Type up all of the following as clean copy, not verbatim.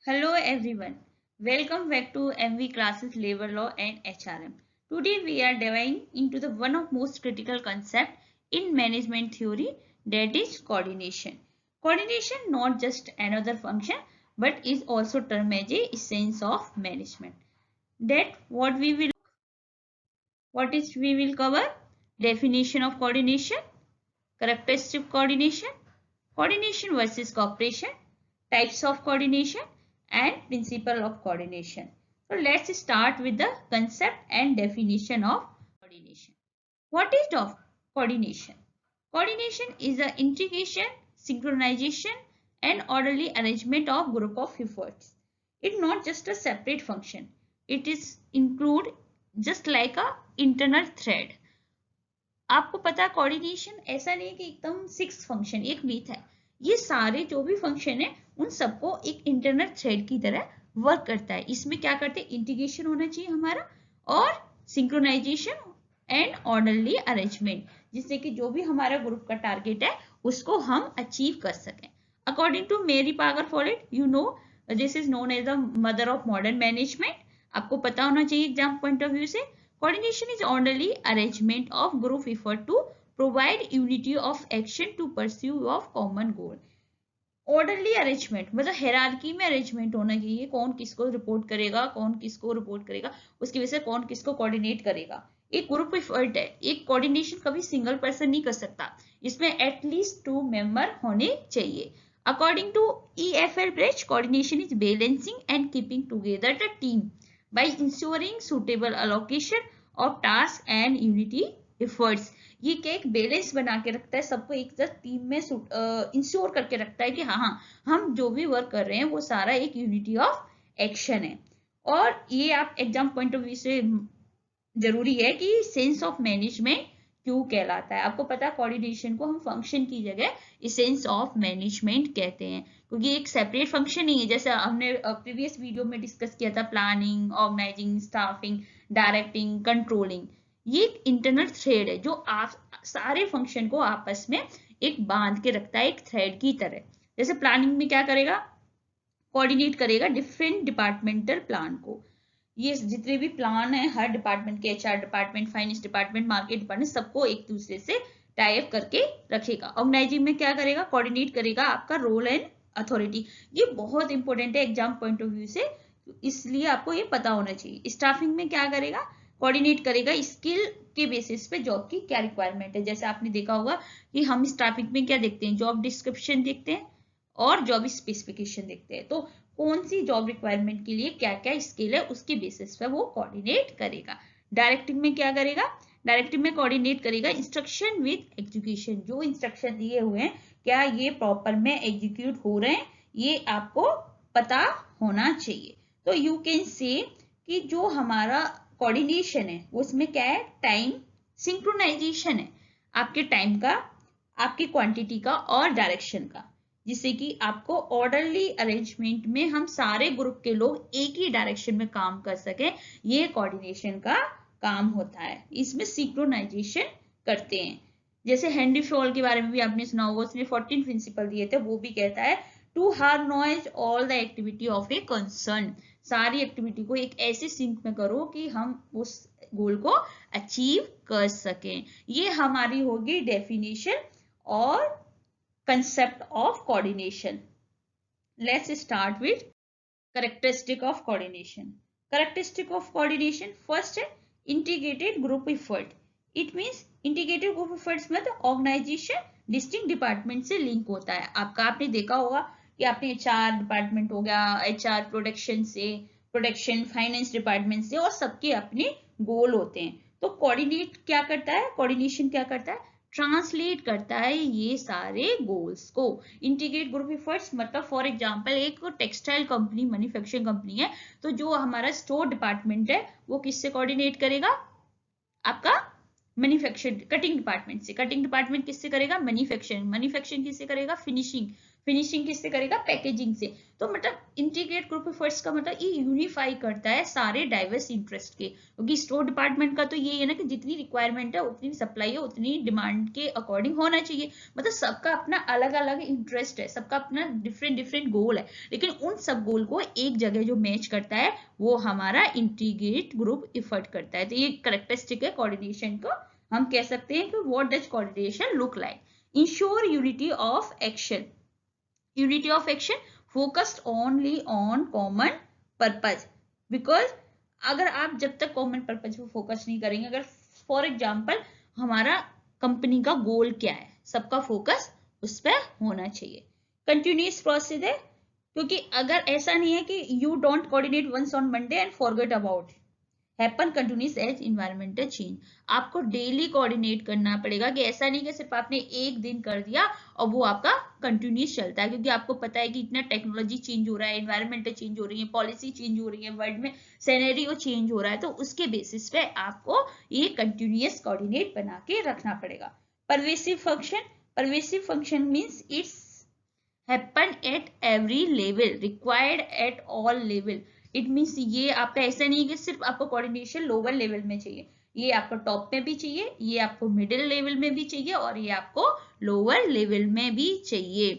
Hello everyone. Welcome back to MV classes Labor Law and HRM. Today we are diving into the one of most critical concept in management theory, that is coordination. Coordination not just another function but is also termed as a essence of management. That we will cover: definition of coordination, characteristic coordination, coordination versus cooperation, types of coordination, and principle of coordination. So let's start with the concept and definition of coordination. What is coordination? Coordination is the integration, synchronization, and orderly arrangement of group of efforts. It's not just a separate function. It is include just like a internal thread. आपको पता है coordination ऐसा नहीं है कि एकदम six function एक myth है, ये सारे जो भी फंक्शन है उन सबको एक इंटरनल थ्रेड की तरह वर्क करता है. इसमें क्या करते हैं, इंटीग्रेशन होना चाहिए हमारा और सिंक्रोनाइजेशन एंड ऑर्डरली अरेंजमेंट, जिससे कि जो भी हमारा ग्रुप का टारगेट है उसको हम अचीव कर सकें. According to Mary Parker Follett, you know this is known as the mother of modern management. आपको पता होना चाहिए एग्जाम पॉइंट ऑफ व्यू से. Coordination is orderly arrangement of group effort to provide unity of action to pursue of common goal. Orderly arrangement मतलब hierarchy में arrangement होना चाहिए, कौन किसको रिपोर्ट करेगा, कौन किसको रिपोर्ट करेगा, उसकी वजह से कौन किसको कोऑर्डिनेट करेगा. एक ग्रुप एफर्ट है, एक कोऑर्डिनेशन कभी सिंगल पर्सन नहीं कर सकता, इसमें एटलीस्ट 2 मेंबर होने चाहिए. According to EFL Bridge, coordination is balancing and keeping together the team by ensuring suitable allocation of task and unity efforts. ये क्या एक बैलेंस बना के रखता है, सबको एक साथ टीम में इंश्योर करके रखता है कि हाँ हम जो भी वर्क कर रहे हैं वो सारा एक यूनिटी ऑफ एक्शन है. और ये आप एग्जाम पॉइंट ऑफ व्यू से जरूरी है कि सेंस ऑफ मैनेजमेंट क्यों कहलाता है. आपको पता है कोऑर्डिनेशन को हम फंक्शन की जगह सेंस ऑफ मैनेजमेंट कहते हैं, क्योंकि एक सेपरेट फंक्शन नहीं है. जैसे हमने प्रीवियस वीडियो में डिस्कस किया था, planning, organizing, staffing, directing, controlling. ये एक इंटरनल थ्रेड है जो आप सारे फंक्शन को आपस में एक बांध के रखता है, एक थ्रेड की तरह. जैसे प्लानिंग में क्या करेगा, कोऑर्डिनेट करेगा डिफरेंट डिपार्टमेंटल प्लान को. ये जितने भी प्लान है हर डिपार्टमेंट के, HR department, finance department, market department, सबको एक दूसरे से टाई अप करके रखेगा. ऑर्गेनाइजिंग में क्या करेगा, कोऑर्डिनेट करेगा आपका रोल एंड अथॉरिटी. ये बहुत इंपॉर्टेंट है एग्जाम पॉइंट ऑफ व्यू से, इसलिए आपको ये पता होना चाहिए. स्टाफिंग में क्या करेगा, कोऑर्डिनेट करेगा स्किल के बेसिस पे जॉब की क्या रिक्वायरमेंट है. जैसे आपने देखा होगा कि हम स्टाफिंग में क्या देखते हैं, जॉब डिस्क्रिप्शन देखते हैं और जॉब स्पेसिफिकेशन देखते हैं. तो कौन सी जॉब रिक्वायरमेंट के लिए क्या क्या स्किल है उसके बेसिस पे वो कोऑर्डिनेट करेगा. डायरेक्टिंग में क्या करेगा, डायरेक्टिंग में कोऑर्डिनेट करेगा इंस्ट्रक्शन विद एग्जीक्यूशन. जो इंस्ट्रक्शन दिए हुए हैं क्या ये प्रॉपर में एग्जीक्यूट हो रहे हैं, ये आपको पता होना चाहिए. तो यू कैन से कि जो हमारा कोऑर्डिनेशन है उसमें क्या है, टाइम सिंक्रोनाइजेशन है, आपके टाइम का, आपकी क्वांटिटी का और डायरेक्शन का, जिससे कि आपको ऑर्डरली अरेंजमेंट में हम सारे ग्रुप के लोग एक ही डायरेक्शन में काम कर सके. ये कोऑर्डिनेशन का काम होता है. इसमें सिंक्रोनाइजेशन करते हैं. जैसे हेनरी फॉल के बारे में भी आपने सुना होगा, उसने 14 प्रिंसिपल दिए थे, वो भी कहता है to harmonize all the activity of a concern. सारी एक्टिविटी को एक ऐसे सिंक में करो कि हम उस गोल को अचीव कर सकें. ये हमारी होगी डेफिनेशन और concept of coordination. Let's start with characteristic of coordination. Characteristic of coordination, first है integrated group effort. It means integrated group efforts में तो organization distinct department से link होता है. आपने देखा होगा कि आपने HR डिपार्टमेंट हो गया, HR प्रोडक्शन से, प्रोडक्शन फाइनेंस डिपार्टमेंट से, और सबके अपने गोल होते हैं. तो कोऑर्डिनेट क्या करता है, कोऑर्डिनेशन क्या करता है, ट्रांसलेट करता है ये सारे गोल्स को. इंटीग्रेट ग्रुप एफर्ट्स मतलब फॉर एग्जांपल एक टेक्सटाइल कंपनी, मैन्युफैक्चरिंग कंपनी है, तो जो हमारा स्टोर डिपार्टमेंट है वो किससे कोऑर्डिनेट करेगा, आपका मैन्युफैक्चरिंग कटिंग डिपार्टमेंट से. कटिंग डिपार्टमेंट किससे करेगा, मैन्युफैक्चरिंग. मैन्युफैक्चरिंग किससे करेगा, फिनिशिंग. फिनिशिंग किससे करेगा, पैकेजिंग से। तो मतलब इंटीग्रेट ग्रुप एफर्ट्स का मतलब ये यूनिफाई करता है सारे डाइवर्स इंटरेस्ट के, क्योंकि स्टोर डिपार्टमेंट का तो ये है ना कि जितनी रिक्वायरमेंट है उतनी सप्लाई है, उतनी डिमांड के अकॉर्डिंग होना चाहिए। मतलब सबका अपना अलग अलग इंटरेस्ट है, सबका अपना डिफरेंट डिफरेंट गोल है, लेकिन उन सब गोल को एक जगह जो मैच करता है वो हमारा इंटीग्रेट ग्रुप एफर्ट करता है। तो ये कैरेक्टरिस्टिक है कोऑर्डिनेशन को। हम कह सकते हैं कि what does coordination look like, ensure unity of action, unity of action focused only on common purpose, because अगर आप जब तक कॉमन पर्पज पे फोकस नहीं करेंगे, अगर फॉर एग्जांपल हमारा कंपनी का गोल क्या है, सबका फोकस उस पर होना चाहिए। कंटिन्यूअस प्रोसेस है, क्योंकि अगर ऐसा नहीं है कि you don't coordinate once on Monday and forget about happen continuous as environmental change, आपको डेली कोऑर्डिनेट करना पड़ेगा। कि ऐसा नहीं कि सिर्फ आपने एक दिन कर दिया और वो आपका कंटिन्यूअस चलता है, क्योंकि आपको पता है कि इतना टेक्नोलॉजी चेंज हो रहा है, एनवायरमेंट चेंज हो रही है, पॉलिसी चेंज हो रही है, वर्ल्ड में सिनेरियो चेंज हो रहा है, तो उसके बेसिस पे आपको ये कंटिन्यूअस कोऑर्डिनेट बना के रखना पड़ेगा। Pervasive function, pervasive function means it's happen at every level, required at all level. It means ये आपका ऐसा नहीं है कि सिर्फ आपको कोऑर्डिनेशन लोअर लेवल में चाहिए, ये आपको टॉप में भी चाहिए, ये आपको मिडिल लेवल में भी चाहिए, और ये आपको लोअर लेवल में भी चाहिए।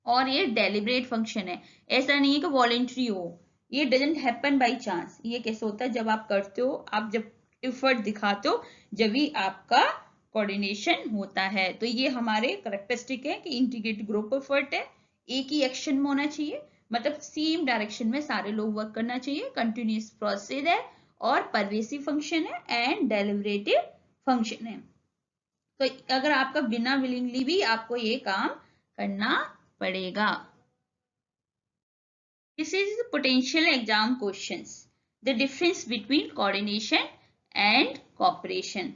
और ये डेलिब्रेट फंक्शन है, ऐसा नहीं है कि वॉलेंट्री हो, ये डजंट हैपन बाय चांस। ये कैसे होता है, जब आप करते हो, आप जब एफर्ट दिखाते हो, जब भी आपका कोऑर्डिनेशन होता है। तो ये हमारे कैरेक्टरिस्टिक है कि इंटीग्रेटेड ग्रुप एफर्ट है, एक ही एक्शन में होना चाहिए, मतलब सेम डायरेक्शन में सारे लोग वर्क करना चाहिए, कंटिन्यूअस प्रोसेस है, और परवेसिव फंक्शन है, एंड डेलिब्रेटिव फंक्शन है। तो अगर आपका बिना विलिंगली भी आपको ये काम करना पड़ेगा। This is potential exam questions, the difference between coordination and cooperation.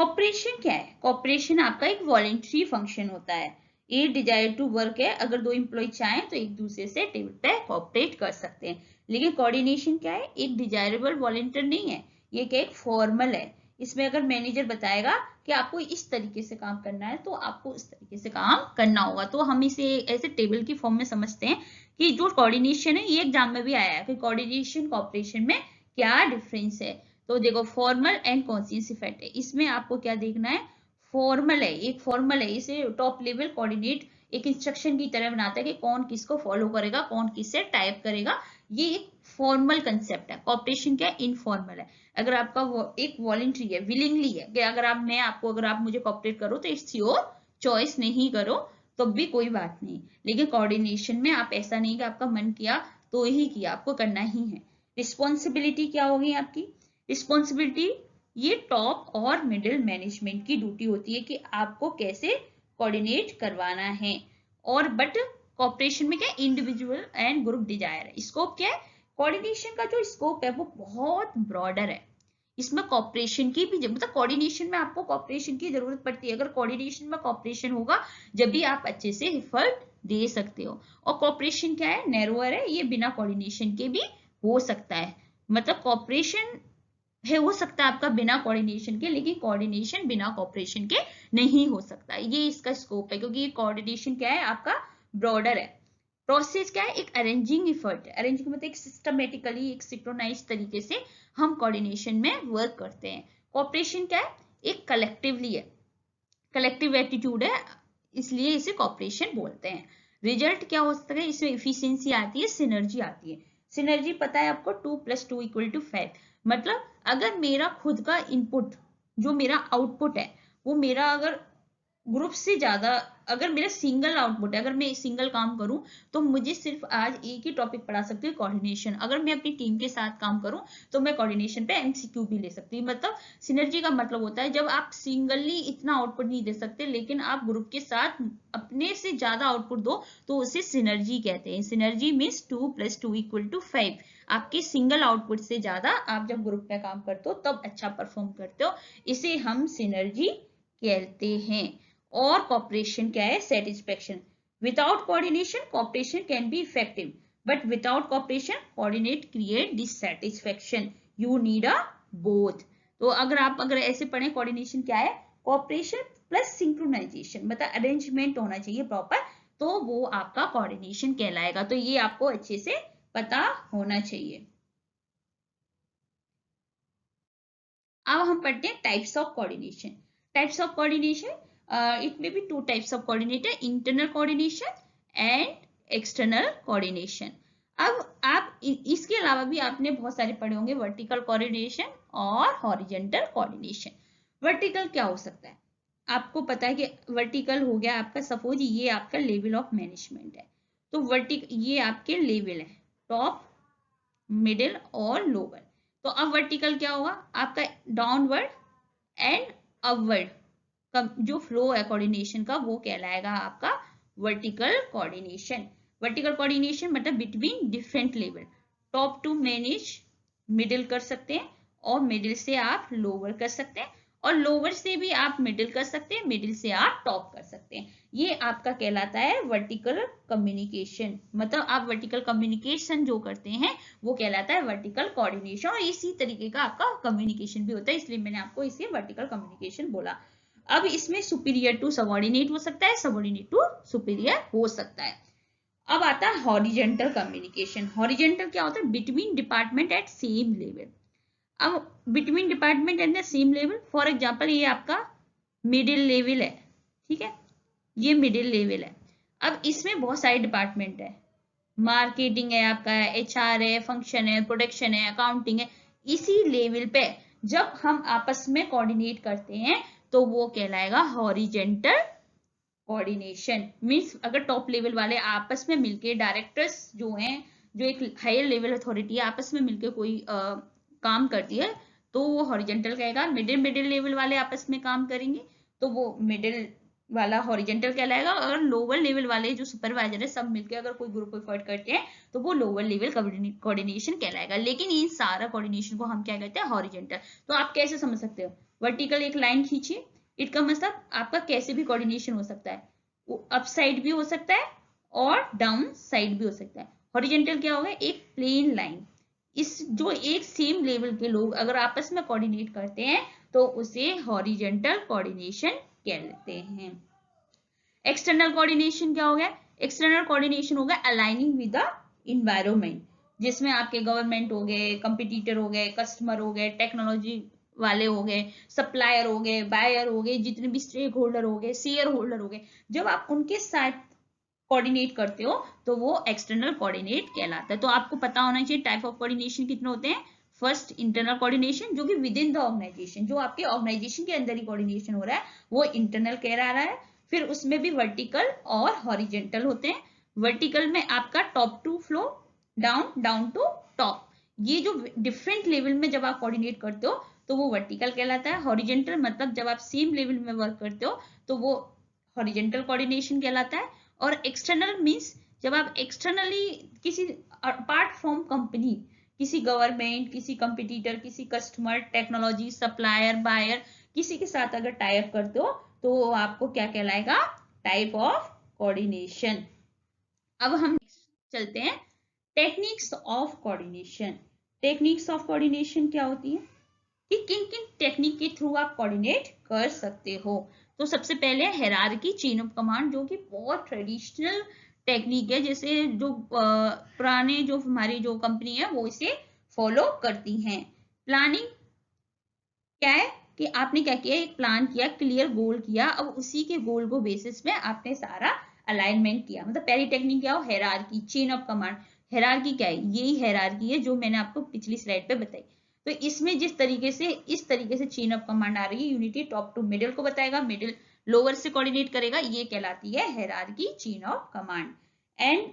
Cooperation क्या है, कोऑपरेशन आपका एक वॉलेंट्री फंक्शन होता है, ये डिजायर टू वर्क है। अगर दो एम्प्लॉय चाहें तो एक दूसरे से टेबल पे कोऑपरेट कर सकते हैं। लेकिन कोऑर्डिनेशन क्या है, एक डिजायरेबल वॉलेंटियर नहीं है, ये क्या एक फॉर्मल है। इसमें अगर मैनेजर बताएगा कि आपको इस तरीके से काम करना है तो आपको उस तरीके से काम करना होगा। तो हम इसे ऐसे टेबल की फॉर्म में समझते हैं कि जो कोऑर्डिनेशन है, ये एग्जाम में भी आया है कि कोऑर्डिनेशन कोऑपरेशन में क्या डिफरेंस है। तो देखो फॉर्मल एंड कॉन्शियस इफेक्ट है, इसमें आपको क्या देखना है, फॉर्मल है, एक फॉर्मल है, इसे टॉप लेवल कोऑर्डिनेट एक इंस्ट्रक्शन की तरह बनाता है कि कौन किसको फॉलो करेगा, कौन किससे टाइप करेगा, ये एक फॉर्मल कंसेप्ट है। कोऑपरेशन क्या है, इनफॉर्मल है। अगर आपका एक वॉलंटरी है, विलिंगली है कि अगर आप मुझे कोऑपरेट करो तो इट्स योर चॉइस, नहीं करो तो भी कोई बात नहीं। लेकिन कोऑर्डिनेशन में आप ऐसा नहीं कि आपका मन किया तो ही किया, आपको करना ही है। रिस्पॉन्सिबिलिटी क्या होगी आपकी, रिस्पॉन्सिबिलिटी ये टॉप और मिडिल मैनेजमेंट की ड्यूटी होती है कि आपको कैसे कोऑर्डिनेट करवाना है। और बट कोऑपरेशन में क्या इंडिविजुअल एंड ग्रुप डिजायर है। स्कोप क्या है, कोऑर्डिनेशन का जो स्कोप है वो बहुत ब्रॉडर है, इसमें कोऑपरेशन की भी मतलब कोऑर्डिनेशन में आपको कोऑपरेशन की जरूरत पड़ती है। अगर कोऑर्डिनेशन में कोऑपरेशन होगा जब भी आप अच्छे से एफर्ट दे सकते हो। और कोऑपरेशन क्या है, नैरोअर है, ये बिना कोऑर्डिनेशन के भी हो सकता है। मतलब कोऑपरेशन है हो सकता है आपका बिना कोऑर्डिनेशन के, लेकिन कोऑर्डिनेशन बिना कोऑपरेशन के नहीं हो सकता। ये इसका स्कोप है, क्योंकि ये कोऑर्डिनेशन क्या है आपका ब्रॉडर है। प्रोसेस क्या है, एक अरेंजिंग एफर्ट है। अरेंजिंग मतलब एक सिस्टमेटिकली, एक सिंक्रोनाइज तरीके से हम कोऑर्डिनेशन में वर्क करते हैं। कोऑपरेशन क्या है, एक कलेक्टिवली है, कलेक्टिव एटीट्यूड है, इसलिए इसे कोऑपरेशन बोलते हैं। रिजल्ट क्या हो सकता है, इसमें इफिशियंसी आती है, सिनर्जी आती है। सिनर्जी पता है आपको, 2 + 2 = 5। मतलब अगर मेरा खुद का इनपुट, जो मेरा आउटपुट है, वो मेरा अगर ग्रुप से ज्यादा, अगर मेरा सिंगल आउटपुट है, अगर मैं सिंगल काम करूं तो मुझे सिर्फ आज एक ही टॉपिक पढ़ा सकती हूँ, कोऑर्डिनेशन। अगर मैं अपनी टीम के साथ काम करूं तो मैं कोऑर्डिनेशन पे एमसीक्यू भी ले सकती हूँ। मतलब सिनर्जी का मतलब होता है जब आप सिंगली इतना आउटपुट नहीं दे सकते, लेकिन आप ग्रुप के साथ अपने से ज्यादा आउटपुट दो, तो उसे सिनर्जी कहते हैं। Synergy means 2 + 2 = 5। आपके सिंगल आउटपुट से ज्यादा आप जब ग्रुप में काम करते हो तब अच्छा परफॉर्म करते हो, इसे हम सिनर्जी कहते हैं। और कोऑपरेशन क्या है, satisfaction. Without coordination cooperation can be effective, but without cooperation coordinate create dissatisfaction. You need a both. तो अगर ऐसे पढ़े, कोऑर्डिनेशन क्या है, कोऑपरेशन प्लस सिंक्रोनाइजेशन, मतलब अरेंजमेंट होना चाहिए प्रॉपर, तो वो आपका कोऑर्डिनेशन कहलाएगा। तो ये आपको अच्छे से पता होना चाहिए। अब हम पढ़ते हैं types of coordination. Types of coordination, it may be two types of coordinator, internal coordination and external coordination. अब आप इसके अलावा भी आपने बहुत सारे पढ़े होंगे, वर्टिकल कोऑर्डिनेशन और हॉरिजॉन्टल कोऑर्डिनेशन। वर्टिकल क्या हो सकता है? आपको पता है कि वर्टिकल हो गया आपका, सपोज ये आपका लेवल ऑफ मैनेजमेंट है, तो ये आपके लेवल है, टॉप, मिडिल और लोअर। तो अब वर्टिकल क्या होगा आपका? डाउनवर्ड एंड अपवर्ड का जो फ्लो है कोऑर्डिनेशन का, वो कहलाएगा आपका वर्टिकल कोऑर्डिनेशन। वर्टिकल कोऑर्डिनेशन मतलब between different level, top to manage, middle कर सकते हैं, और मिडिल से आप लोअर कर सकते हैं, और लोअर से भी आप मिडिल कर सकते हैं, मिडिल से आप टॉप कर सकते हैं। ये आपका कहलाता है वर्टिकल कम्युनिकेशन। मतलब आप वर्टिकल कम्युनिकेशन जो करते हैं वो कहलाता है वर्टिकल कोऑर्डिनेशन, और इसी तरीके का आपका कम्युनिकेशन भी होता है, इसलिए मैंने आपको इसे वर्टिकल कम्युनिकेशन बोला। अब इसमें सुपीरियर टू सबऑर्डिनेट हो सकता है, सबऑर्डिनेट टू सुपीरियर हो सकता है। अब आता है हॉरिजॉन्टल कम्युनिकेशन। हॉरिजॉन्टल क्या होता है? Between department at same level. अब between department at the same level, for example ये आपका मिडिल लेवल है, ठीक है, ये मिडिल लेवल है। अब इसमें बहुत सारे डिपार्टमेंट है, मार्केटिंग है आपका, HR है, फंक्शन है, प्रोडक्शन है, अकाउंटिंग है। इसी लेवल पे जब हम आपस में कोऑर्डिनेट करते हैं तो वो कहलाएगा हॉरिजॉन्टल कोऑर्डिनेशन। मींस अगर टॉप लेवल वाले आपस में मिलके, डायरेक्टर्स जो हैं, जो एक हायर लेवल अथॉरिटी है, आपस में मिलके कोई काम करती है तो वो हॉरिजॉन्टल कहेगा। मिडिल लेवल वाले आपस में काम करेंगे तो वो मिडिल वाला हॉरिजॉन्टल कहलाएगा, और लोअर लेवल वाले जो सुपरवाइजर है सब मिलके अगर कोई ग्रुप एफर्ट करते हैं तो वो लोअर लेवल कोऑर्डिनेशन कहलाएगा। लेकिन इन सारा कोऑर्डिनेशन को हम क्या कहते हैं? हॉरिजॉन्टल। तो आप कैसे समझ सकते हो? वर्टिकल एक लाइन खींचिए, इसका मतलब आपका कैसे भी कोऑर्डिनेशन हो सकता है, अप साइड भी हो सकता है और डाउन साइड भी हो सकता है। हॉरिजॉन्टल क्या होगा? एक प्लेन लाइन। इस जो एक सेम लेवल के लोग अगर आपस में कोऑर्डिनेट करते हैं तो उसे हॉरिजॉन्टल कोऑर्डिनेशन कहते हैं। एक्सटर्नल कोऑर्डिनेशन क्या हो गया? एक्सटर्नल कोऑर्डिनेशन हो गया अलाइनिंग विद द इन्वायरमेंट, जिसमें आपके गवर्नमेंट हो गए, कंपटीटर हो गए, कस्टमर हो गए, टेक्नोलॉजी वाले हो गए, सप्लायर हो गए, बायर हो गए, जितने भी स्टेक होल्डर हो गए, शेयर होल्डर हो गए, जब आप उनके साथ कोऑर्डिनेट करते हो तो वो एक्सटर्नल कोऑर्डिनेट कहलाता है। तो आपको पता होना चाहिए टाइप ऑफ कोऑर्डिनेशन कितने होते हैं। फर्स्ट इंटरनल कोऑर्डिनेशन, जो कि विद इन द ऑर्गेनाइजेशन, जो आपके ऑर्गेनाइजेशन के अंदर ही कोऑर्डिनेशन हो रहा है, वो इंटरनल कह रहा है। फिर उसमें भी वर्टिकल और हॉरिजॉन्टल होते हैं। वर्टिकल में आपका top to flow, down to top, ये जो डिफरेंट लेवल में जब आप कोऑर्डिनेट करते हो तो वो वर्टिकल कहलाता है। हॉरिजॉन्टल मतलब जब आप सेम लेवल में वर्क करते हो तो वो हॉरिजॉन्टल कोऑर्डिनेशन कहलाता है। और एक्सटर्नल मींस जब आप एक्सटर्नली किसी अपार्ट फ्रॉम कंपनी, किसी गवर्नमेंट, किसी कंपटीटर, किसी कस्टमर, टेक्नोलॉजी, सप्लायर, बायर, किसी के साथ अगर टाई अप करते हो तो आपको क्या कहलाएगा? Type of coordination. अब हम चलते हैं techniques of coordination. Techniques of coordination क्या होती है कि किन किन टेक्निक के थ्रू आप कोऑर्डिनेट कर सकते हो। तो सबसे पहले हायरार्की, चेन ऑफ कमांड, जो कि बहुत ट्रेडिशनल टेक्निक है, जैसे जो पुराने जो हमारी जो कंपनी है वो इसे फॉलो करती हैं। प्लानिंग क्या है कि आपने क्या किया? एक प्लान किया, क्लियर गोल किया, अब उसी के गोल को बेसिस में आपने सारा अलाइनमेंट किया। मतलब पहली टेक्निक क्या हो? Hierarchy, chain of command. Hierarchy क्या है? यही हायरार्की है जो मैंने आपको पिछली स्लाइड पे बताई। तो इसमें इस तरीके से चेन ऑफ कमांड आ रही है, यूनिटी टॉप टू मिडिल को बताएगा, मिडिल लोअर से कोऑर्डिनेट करेगा, ये कहलाती है hierarchy, chain of command. And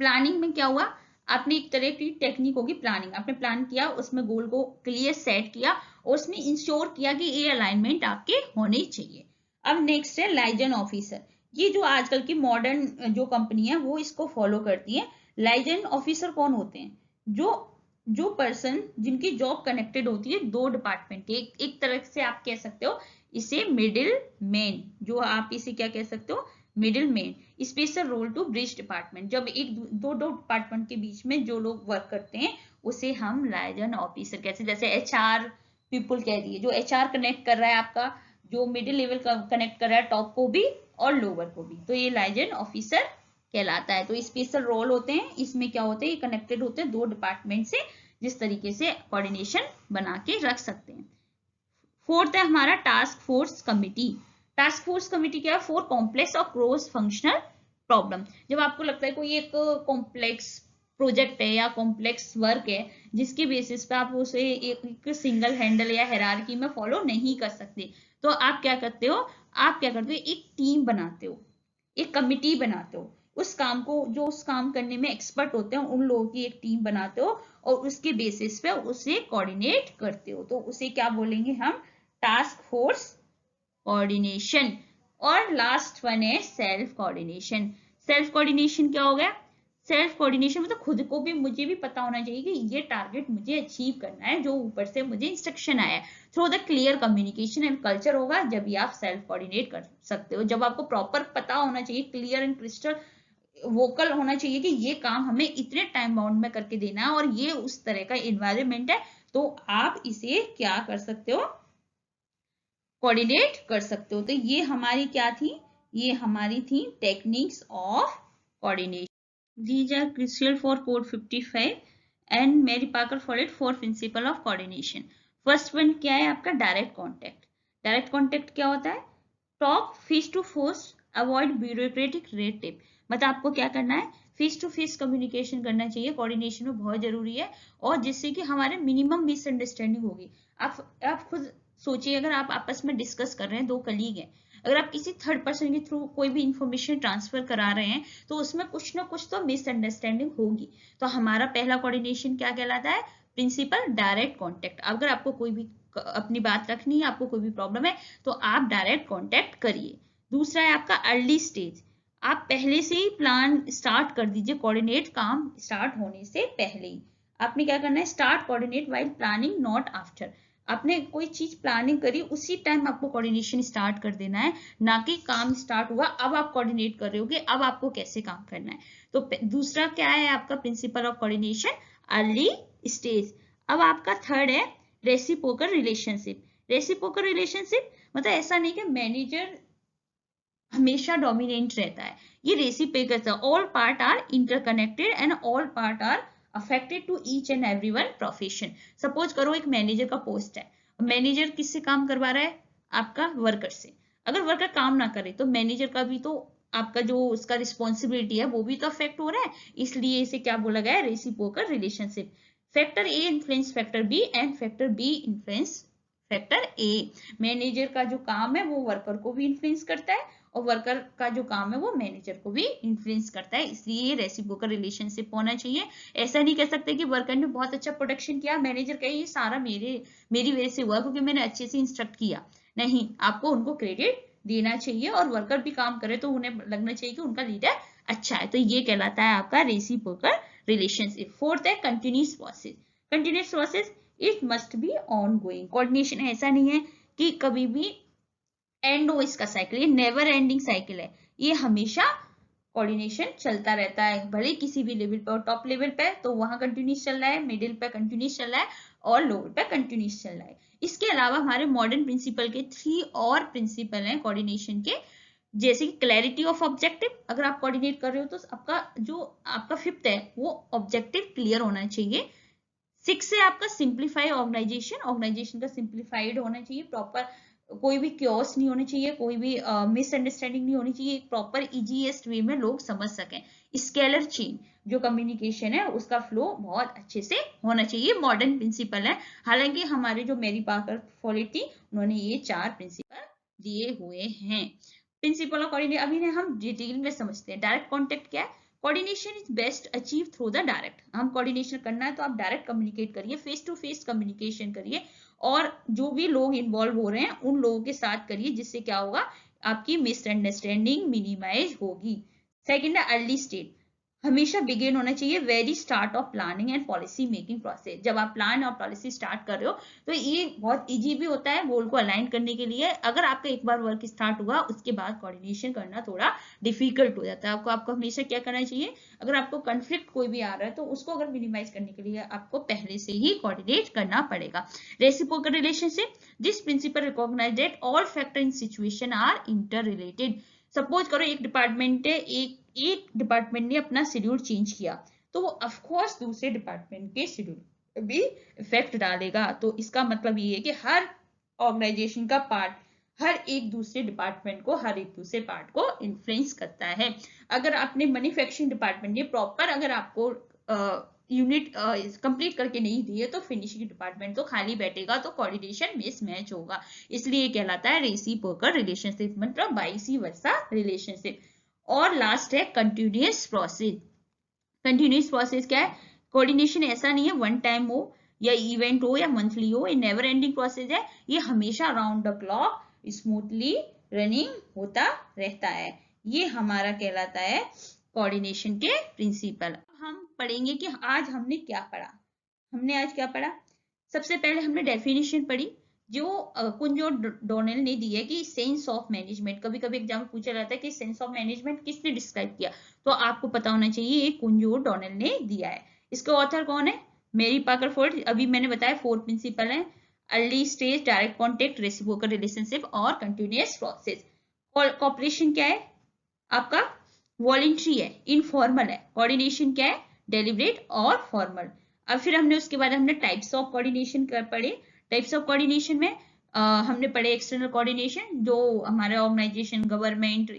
planning में क्या हुआ? आपने एक तरह की टेक्निक होगी प्लानिंग, आपने प्लान किया, उसमें गोल को क्लियर सेट किया और उसमें इंश्योर किया कि ये अलाइनमेंट आपके होने चाहिए। अब नेक्स्ट है लाइजन ऑफिसर। ये जो आजकल की मॉडर्न जो कंपनी है वो इसको फॉलो करती है। लाइजन ऑफिसर कौन होते हैं? जो पर्सन जिनकी जॉब कनेक्टेड होती है दो डिपार्टमेंट के, एक तरह से आप कह सकते हो इसे मिडिल मैन, जो आप इसे क्या कह सकते हो? Middle man. Special role to bridge department, जब एक दो डिपार्टमेंट के बीच में जो लोग वर्क करते हैं उसे हम लाइजन ऑफिसर कहते हैं। जैसे HR पीपल कह रही है, जो HR कनेक्ट कर रहा है आपका, जो मिडिल लेवल का कनेक्ट कर रहा है टॉप को भी और लोअर को भी, तो ये लाइजन ऑफिसर कहलाता है। तो स्पेशल रोल होते हैं, इसमें क्या होते हैं, ये कनेक्टेड होते हैं दो डिपार्टमेंट से, जिस तरीके से कोऑर्डिनेशन बना के रख सकते हैं। फोर्थ है हमारा task force committee. Task force committee क्या है, फॉर कॉम्प्लेक्स और क्रॉस फंक्शनल प्रॉब्लम। जब आपको लगता है कोई एक कॉम्प्लेक्स प्रोजेक्ट है या कॉम्प्लेक्स वर्क है जिसके बेसिस पे आप उसे एक सिंगल हैंडल या हायरार्की में फॉलो नहीं कर सकते, तो आप क्या करते हो, एक टीम बनाते हो, एक कमिटी बनाते हो, उस काम को, जो उस काम करने में एक्सपर्ट होते हैं उन लोगों की एक टीम बनाते हो और उसके बेसिस पे उसे कोऑर्डिनेट करते हो, तो उसे क्या बोलेंगे हम, टास्क फोर्स कोऑर्डिनेशन। और लास्ट वन है सेल्फ कोऑर्डिनेशन। सेल्फ कोऑर्डिनेशन क्या हो गया, सेल्फ कोऑर्डिनेशन मतलब खुद को भी, मुझे भी पता होना चाहिए कि ये टारगेट मुझे अचीव करना है, जो ऊपर से मुझे इंस्ट्रक्शन आया है। Through the clear communication and culture होगा जब भी आप सेल्फ कोऑर्डिनेट कर सकते हो, जब आपको प्रॉपर पता होना चाहिए, क्लियर एंड क्रिस्टल वोकल होना चाहिए कि ये काम हमें इतने टाइम बाउंड में करके देना है और ये उस तरह का एनवायरनमेंट है, तो आप इसे क्या कर सकते हो, कोऑर्डिनेट कर सकते हो। तो ये हमारी क्या थी, ये हमारी थी techniques of coordination. These are crucial for code 55 and Mary Parker followed 4 principle of coordination. First one क्या है आपका, डायरेक्ट कॉन्टेक्ट। डायरेक्ट कॉन्टेक्ट क्या होता है, talk face to face, avoid bureaucratic red tape. मतलब आपको क्या करना है, फेस टू फेस कम्युनिकेशन करना चाहिए, कोऑर्डिनेशन में बहुत जरूरी है, और जिससे कि हमारे मिनिमम मिसअंडरस्टैंडिंग होगी। आप खुद सोचिए, अगर आप आपस में डिस्कस कर रहे हैं, दो कलीग हैं, अगर आप किसी थर्ड पर्सन के थ्रू कोई भी इंफॉर्मेशन ट्रांसफर करा रहे हैं तो उसमें कुछ ना कुछ तो मिसअंडरस्टैंडिंग होगी। तो हमारा पहला कोऑर्डिनेशन क्या कहलाता है, प्रिंसिपल डायरेक्ट कॉन्टेक्ट। अगर आपको कोई भी अपनी बात रखनी है, आपको कोई भी प्रॉब्लम है, तो आप डायरेक्ट कॉन्टेक्ट करिए। दूसरा है आपका अर्ली स्टेज। आप पहले से ही प्लान स्टार्ट कर दीजिए, कोऑर्डिनेट काम स्टार्ट होने से पहले ही आपने क्या करना है, start coordinate while planning not after. आपने कोई चीज प्लानिंग करी उसी टाइम आपको कोऑर्डिनेशन स्टार्ट कर देना है, ना कि काम स्टार्ट हुआ अब आप कोऑर्डिनेट कर रहे हो कि अब आपको कैसे काम करना है। तो दूसरा क्या है आपका principal of coordination, early stage. अब आपका थर्ड है रेसिप्रोकल रिलेशनशिप। रेसिप्रोकल रिलेशनशिप मतलब ऐसा नहीं कि मैनेजर हमेशा डोमिनेंट रहता है, ये reciprocal, all part are interconnected and all part are affected to each and everyone profession. Suppose करो एक मैनेजर का पोस्ट है, मैनेजर किससे काम करवा रहा है, आपका वर्कर से। अगर वर्कर काम ना करे तो मैनेजर का भी तो, आपका जो उसका रिस्पॉन्सिबिलिटी है वो भी तो अफेक्ट हो रहा है, इसलिए इसे क्या बोला गया है, reciprocal relationship. Factor A influence factor B and factor B influence factor A. Manager का जो काम है वो वर्कर को भी इन्फ्लुएंस करता है और वर्कर का जो काम है वो मैनेजर को भी इन्फ्लुएंस करता है, इसलिए ये रेसिप्रोकल रिलेशनशिप होना चाहिए। ऐसा नहीं कह सकते कि वर्कर ने बहुत अच्छा प्रोडक्शन किया, मैनेजर कहे ये सारा मेरी वजह से हुआ क्योंकि मैंने अच्छे से इंस्ट्रक्ट किया। नहीं, आपको उनको क्रेडिट देना चाहिए, और वर्कर भी काम करे तो उन्हें लगना चाहिए कि उनका लीडर अच्छा है। तो ये कहलाता है आपका रेसिप्रोकल रिलेशनशिप। फोर्थ है continuous process. Continuous process, it must be on going. Coordination ऐसा नहीं है कि कभी भी एंड हो इसका साइकिल, ये नेवर एंडिंग साइकिल है, ये हमेशा कोऑर्डिनेशन चलता रहता है, भले किसी भी लेवल पे, और टॉप लेवल पे तो वहां कंटिन्यूस चल रहा है, मिडिल पे कंटिन्यूस चल रहा है और लोअर पे कंटिन्यूस चल रहा है। इसके अलावा हमारे मॉडर्न प्रिंसिपल के 3 और प्रिंसिपल हैं कोऑर्डिनेशन के, जैसे कि क्लैरिटी ऑफ ऑब्जेक्टिव। अगर आप कोऑर्डिनेट कर रहे हो तो आपका 5th है वो ऑब्जेक्टिव क्लियर होना चाहिए। 6 है आपका सिंप्लीफाई ऑर्गेनाइजेशन। ऑर्गेनाइजेशन का सिंप्लीफाइड होना चाहिए, प्रॉपर कोई भी क्योस नहीं होनी चाहिए, कोई भी मिसअंडरस्टैंडिंग नहीं होनी चाहिए, प्रॉपर इजीएस्ट वे में लोग समझ सकें। स्केलर चेन, जो कम्युनिकेशन है उसका फ्लो बहुत अच्छे से होना चाहिए, मॉडर्न प्रिंसिपल है। हालांकि हमारे जो मैरी पाकर फॉलोड थी उन्होंने ये 4 प्रिंसिपल दिए हुए हैं। प्रिंसिपल ऑफ कोऑर्डिनेशन अभी हम डिटेल में समझते हैं। डायरेक्ट कॉन्टेक्ट क्या है, coordination is best achieve through the direct. हम कोऑर्डिनेशन करना है तो आप डायरेक्ट कम्युनिकेट करिए, फेस टू फेस कम्युनिकेशन करिए, और जो भी लोग इन्वॉल्व हो रहे हैं उन लोगों के साथ करिए, जिससे क्या होगा, आपकी मिसअंडरस्टैंडिंग मिनिमाइज होगी। सेकंड है अर्ली स्टेज, हमेशा बिगिन होना चाहिए very start of planning and policy making process. जब आप प्लान और पॉलिसी स्टार्ट कर रहे हो तो ये बहुत इजी भी होता है गोल को अलाइन करने के लिए। अगर आपका एक बार वर्क स्टार्ट हुआ उसके बाद कोऑर्डिनेशन करना थोड़ा डिफिकल्ट हो जाता है। आपको हमेशा क्या करना चाहिए, अगर आपको कंफ्लिक्ट कोई भी आ रहा है तो उसको अगर मिनिमाइज करने के लिए आपको पहले से ही कोऑर्डिनेट करना पड़ेगा। Reciprocal relationship, this principle recognize that all factor in situation are inter related. Suppose करो एक डिपार्टमेंट ने अपना शेड्यूल चेंज किया, तो वो ऑफ कोर्स दूसरे डिपार्टमेंट के शेड्यूल भी इफेक्ट डालेगा। तो इसका मतलब ये है कि हर ऑर्गेनाइजेशन का पार्ट हर एक दूसरे डिपार्टमेंट को, हर एक दूसरे पार्ट को इन्फ्लुएंस करता है। अगर आपने मैन्युफैक्चरिंग डिपार्टमेंट ये प्रॉपर अगर आपको यूनिट कंप्लीट करके नहीं दिए तो फिनिशिंग डिपार्टमेंट तो खाली बैठेगा, तो कोऑर्डिनेशन मिसमैच होगा। इसलिए ये कहलाता है रेसिप्रोकल रिलेशनशिप, मतलब वाइस वर्सा रिलेशनशिप। और लास्ट है कंटिन्यूअस प्रोसेस। कंटिन्यूअस प्रोसेस क्या है? कोऑर्डिनेशन ऐसा नहीं है वन टाइम हो या इवेंट हो या मंथली हो, ये नेवर एंडिंग प्रोसेस है। ये हमेशा round the clock smoothly running होता रहता है। ये हमारा कहलाता है कोऑर्डिनेशन के प्रिंसिपल। हम पढ़ेंगे कि आज हमने क्या पढ़ा। हमने आज क्या पढ़ा? सबसे पहले हमने डेफिनेशन पढ़ी जो कुंजो डोनेल ने दी है कि सेंस ऑफ मैनेजमेंट। कभी कभी एग्जाम में पूछा जाता है कि सेंस ऑफ मैनेजमेंट किसने डिस्क्राइब किया, तो आपको पता होना चाहिए ये कुंजो डोनेल ने दिया है। इसके ऑथर कौन है? मेरी पाकर फोर्ड। अभी मैंने बताया 4 प्रिंसिपल हैं, early stage, direct contact, reciprocal relationship और कंटिन्यूअस प्रोसेस। कॉपरेशन क्या है आपका? वॉलंटरी है, इनफॉर्मल है। कोऑर्डिनेशन क्या है? डेलिब्रेट और फॉर्मल। अब फिर हमने उसके बाद हमने टाइप्स ऑफ कोऑर्डिनेशन पढ़े। टाइप्स ऑफ कोऑर्डिनेशन में हमने पढ़े एक्सटर्नल कोऑर्डिनेशन, जो हमारे ऑर्गेनाइजेशन, गवर्नमेंट,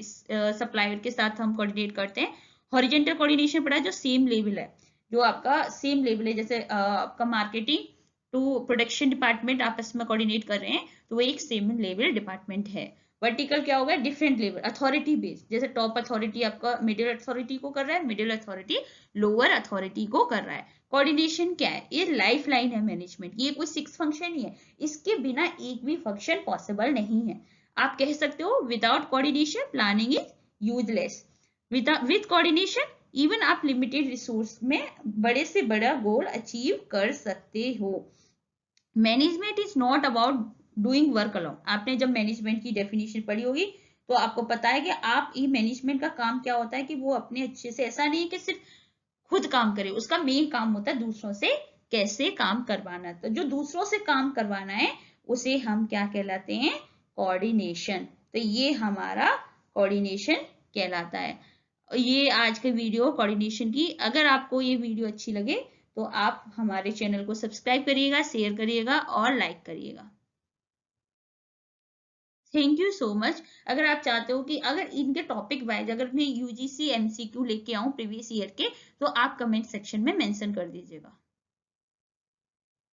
सप्लायर के साथ हम कोऑर्डिनेट करते हैं। हॉरिजॉन्टल कोऑर्डिनेशन पढ़ा जो सेम लेवल है, जो आपका सेम लेवल है, जैसे आपका मार्केटिंग टू प्रोडक्शन डिपार्टमेंट आपस में कोऑर्डिनेट कर रहे हैं, तो वो एक सेम लेवल डिपार्टमेंट है। वर्टिकल क्या होगा? डिफरेंट लेवल, अथॉरिटी बेस्ड, जैसे टॉप अथॉरिटी आपका मिडिल अथॉरिटी को कर रहा है, मिडिल अथॉरिटी लोअर अथॉरिटी को कर रहा है। कोऑर्डिनेशन क्या है? ये लाइफ लाइन है मैनेजमेंट की, ये कोई 6 फंक्शन ही है, इसके बिना एक भी फंक्शन पॉसिबल नहीं है। आप कह सकते हो without coordination planning is useless, with coordination even आप लिमिटेड रिसोर्स में बड़े से बड़ा गोल अचीव कर सकते हो। Management is not about doing work alone. आपने जब मैनेजमेंट की डेफिनेशन पढ़ी होगी तो आपको पता है कि आप ये मैनेजमेंट का काम क्या होता है कि वो अपने अच्छे से, ऐसा नहीं है कि सिर्फ खुद काम करे, उसका मेन काम होता है दूसरों से कैसे काम करवाना। तो जो दूसरों से काम करवाना है उसे हम क्या कहलाते हैं? कोऑर्डिनेशन। तो ये हमारा कोऑर्डिनेशन कहलाता है। ये आज का वीडियो कोऑर्डिनेशन की। अगर आपको ये वीडियो अच्छी लगे तो आप हमारे चैनल को सब्सक्राइब करिएगा, शेयर करिएगा और लाइक करिएगा। Thank you so much. अगर आप चाहते हो कि अगर इनके टॉपिक वाइज अगर मैं यूजीसी एमसीक्यू लेके आऊं प्रीवियस ईयर के, तो आप कमेंट सेक्शन में मेंशन कर दीजिएगा।